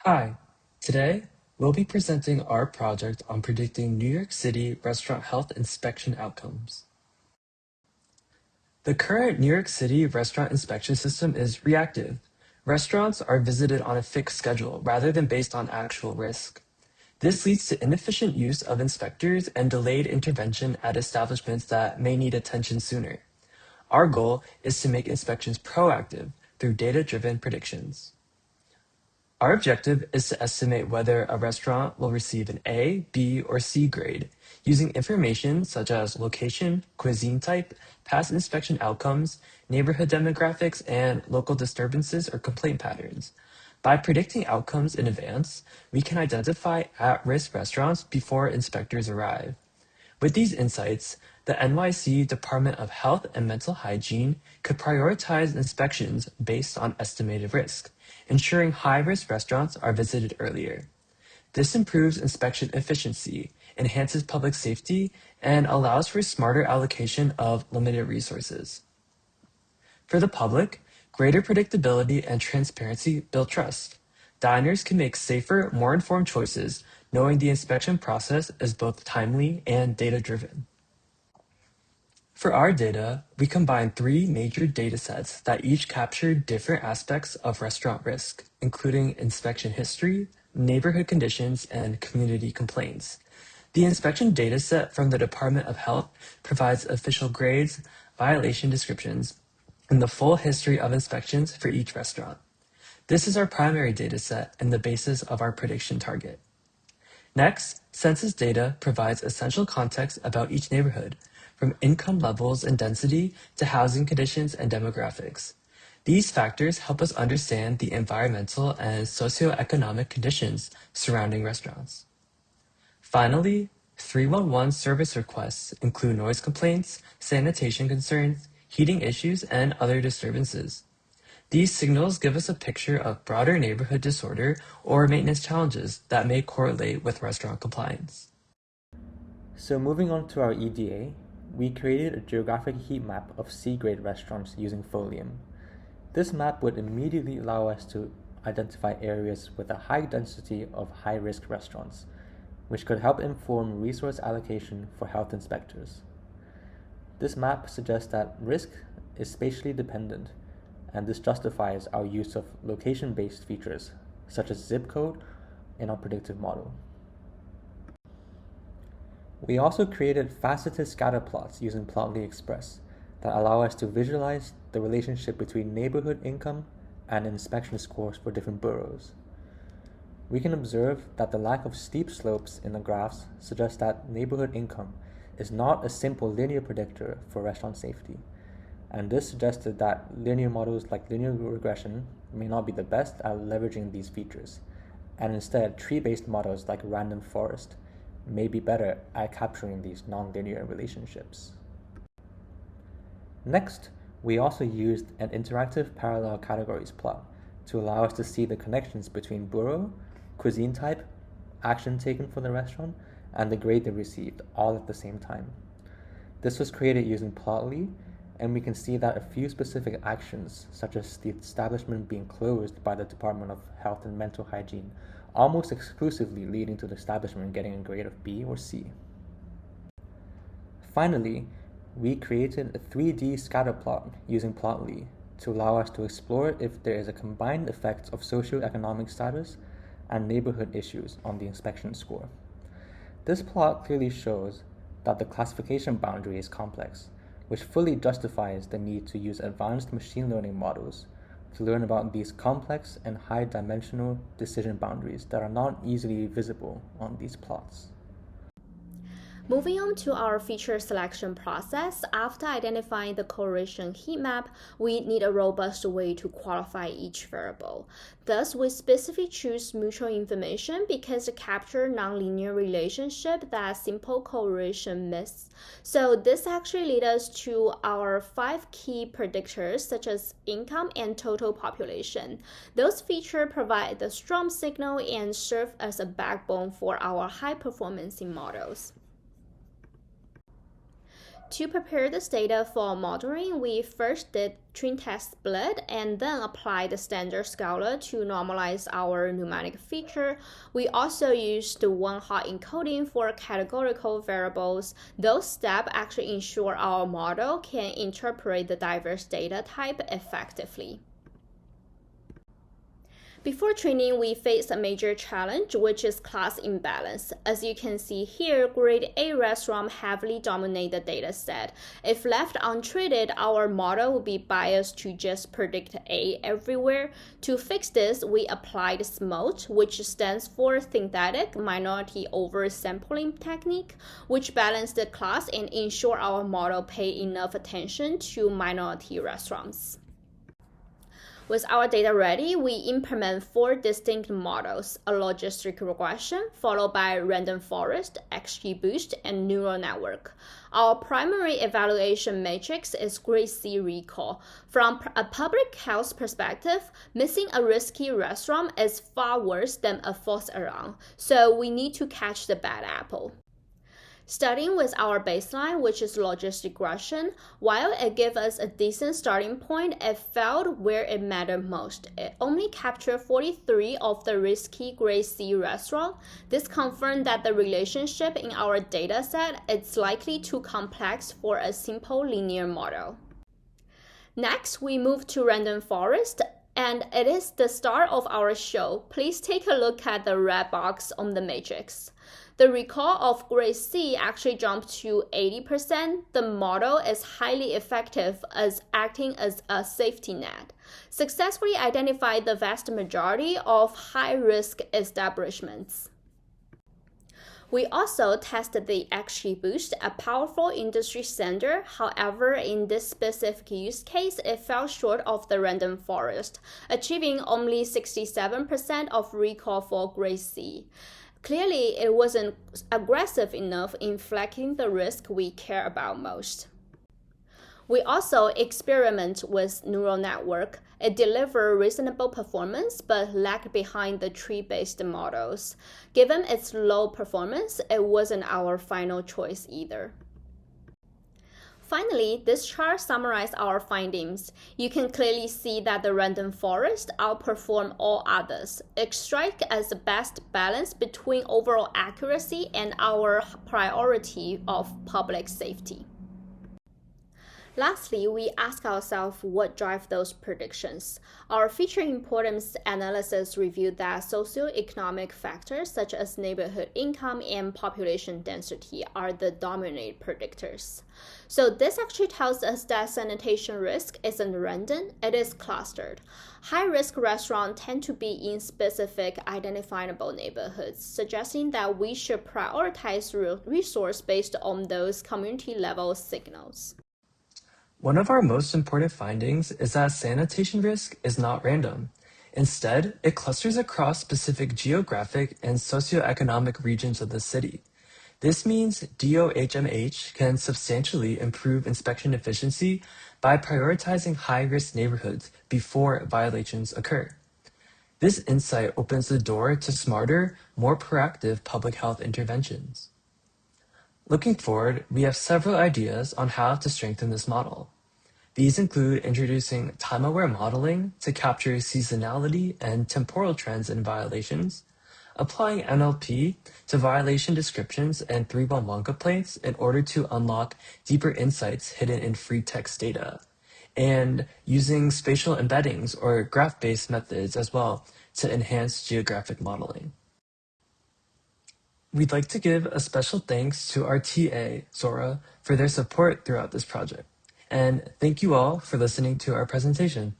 Hi, today we'll be presenting our project on predicting New York City restaurant health inspection outcomes. The current New York City restaurant inspection system is reactive. Restaurants are visited on a fixed schedule rather than based on actual risk. This leads to inefficient use of inspectors and delayed intervention at establishments that may need attention sooner. Our goal is to make inspections proactive through data-driven predictions. Our objective is to estimate whether a restaurant will receive an A, B, or C grade using information such as location, cuisine type, past inspection outcomes, neighborhood demographics, and local disturbances or complaint patterns. By predicting outcomes in advance, we can identify at-risk restaurants before inspectors arrive. With these insights, the NYC Department of Health and Mental Hygiene could prioritize inspections based on estimated risk, ensuring high-risk restaurants are visited earlier. This improves inspection efficiency, enhances public safety, and allows for smarter allocation of limited resources. For the public, greater predictability and transparency build trust. Diners can make safer, more informed choices, knowing the inspection process is both timely and data-driven. For our data, we combined three major datasets that each captured different aspects of restaurant risk, including inspection history, neighborhood conditions, and community complaints. The inspection dataset from the Department of Health provides official grades, violation descriptions, and the full history of inspections for each restaurant. This is our primary dataset and the basis of our prediction target. Next, census data provides essential context about each neighborhood, from income levels and density to housing conditions and demographics. These factors help us understand the environmental and socioeconomic conditions surrounding restaurants. Finally, 311 service requests include noise complaints, sanitation concerns, heating issues, and other disturbances. These signals give us a picture of broader neighborhood disorder or maintenance challenges that may correlate with restaurant compliance. So moving on to our EDA, we created a geographic heat map of C-grade restaurants using Folium. This map would immediately allow us to identify areas with a high density of high-risk restaurants, which could help inform resource allocation for health inspectors. This map suggests that risk is spatially dependent, and this justifies our use of location-based features, such as zip code, in our predictive model. We also created faceted scatter plots using Plotly Express that allow us to visualize the relationship between neighborhood income and inspection scores for different boroughs. We can observe that the lack of steep slopes in the graphs suggests that neighborhood income is not a simple linear predictor for restaurant safety, and this suggested that linear models like linear regression may not be the best at leveraging these features, and instead tree-based models like random forest may be better at capturing these nonlinear relationships. Next, we also used an interactive parallel categories plot to allow us to see the connections between borough, cuisine type, action taken for the restaurant, and the grade they received all at the same time. This was created using Plotly, and we can see that a few specific actions, such as the establishment being closed by the Department of Health and Mental Hygiene, almost exclusively leading to the establishment getting a grade of B or C. Finally, we created a 3D scatter plot using Plotly to allow us to explore if there is a combined effect of socioeconomic status and neighborhood issues on the inspection score. This plot clearly shows that the classification boundary is complex, which fully justifies the need to use advanced machine learning models to learn about these complex and high-dimensional decision boundaries that are not easily visible on these plots. Moving on to our feature selection process, after identifying the correlation heat map, we need a robust way to qualify each variable. Thus, we specifically choose mutual information because it captures nonlinear relationship that simple correlation miss. So this actually leads us to our 5 key predictors such as income and total population. Those features provide the strong signal and serve as a backbone for our high-performance models. To prepare this data for modeling, we first did twin test split and then applied the standard scalar to normalize our pneumatic feature. We also used the one-hot encoding for categorical variables. Those steps actually ensure our model can interpret the diverse data type effectively. Before training, we faced a major challenge, which is class imbalance. As you can see here, grade A restaurants heavily dominate the dataset. If left untreated, our model would be biased to just predict A everywhere. To fix this, we applied SMOT, which stands for Synthetic Minority Oversampling Technique, which balanced the class and ensure our model pay enough attention to minority restaurants. With our data ready, we implement 4 distinct models: a logistic regression, followed by random forest, XGBoost, and neural network. Our primary evaluation matrix is grade C recall. From a public health perspective, missing a risky restaurant is far worse than a false alarm, so we need to catch the bad apple. Starting with our baseline, which is logistic regression, while it gave us a decent starting point, it failed where it mattered most. It only captured 43 of the risky grade C restaurants. This confirmed that the relationship in our dataset is likely too complex for a simple linear model. Next, we move to random forest, and it is the star of our show. Please take a look at the red box on the matrix. The recall of grade C actually jumped to 80%. The model is highly effective as acting as a safety net, successfully identified the vast majority of high-risk establishments. We also tested the XGBoost, a powerful industry standard. However, in this specific use case, it fell short of the random forest, achieving only 67% of recall for grade C. Clearly, it wasn't aggressive enough in flagging the risk we care about most. We also experiment with neural network. It delivered reasonable performance but lagged behind the tree-based models. Given its low performance, it wasn't our final choice either. Finally, this chart summarizes our findings. You can clearly see that the random forest outperformed all others. It strikes as the best balance between overall accuracy and our priority of public safety. Lastly, we ask ourselves what drives those predictions. Our feature importance analysis revealed that socioeconomic factors such as neighborhood income and population density are the dominant predictors. So this actually tells us that sanitation risk isn't random, it is clustered. High-risk restaurants tend to be in specific identifiable neighborhoods, suggesting that we should prioritize resources based on those community-level signals. One of our most important findings is that sanitation risk is not random. Instead, it clusters across specific geographic and socioeconomic regions of the city. This means DOHMH can substantially improve inspection efficiency by prioritizing high-risk neighborhoods before violations occur. This insight opens the door to smarter, more proactive public health interventions. Looking forward, we have several ideas on how to strengthen this model. These include introducing time-aware modeling to capture seasonality and temporal trends in violations, applying NLP to violation descriptions and 311 complaints in order to unlock deeper insights hidden in free text data, and using spatial embeddings or graph-based methods as well to enhance geographic modeling. We'd like to give a special thanks to our TA, Zora, for their support throughout this project. And thank you all for listening to our presentation.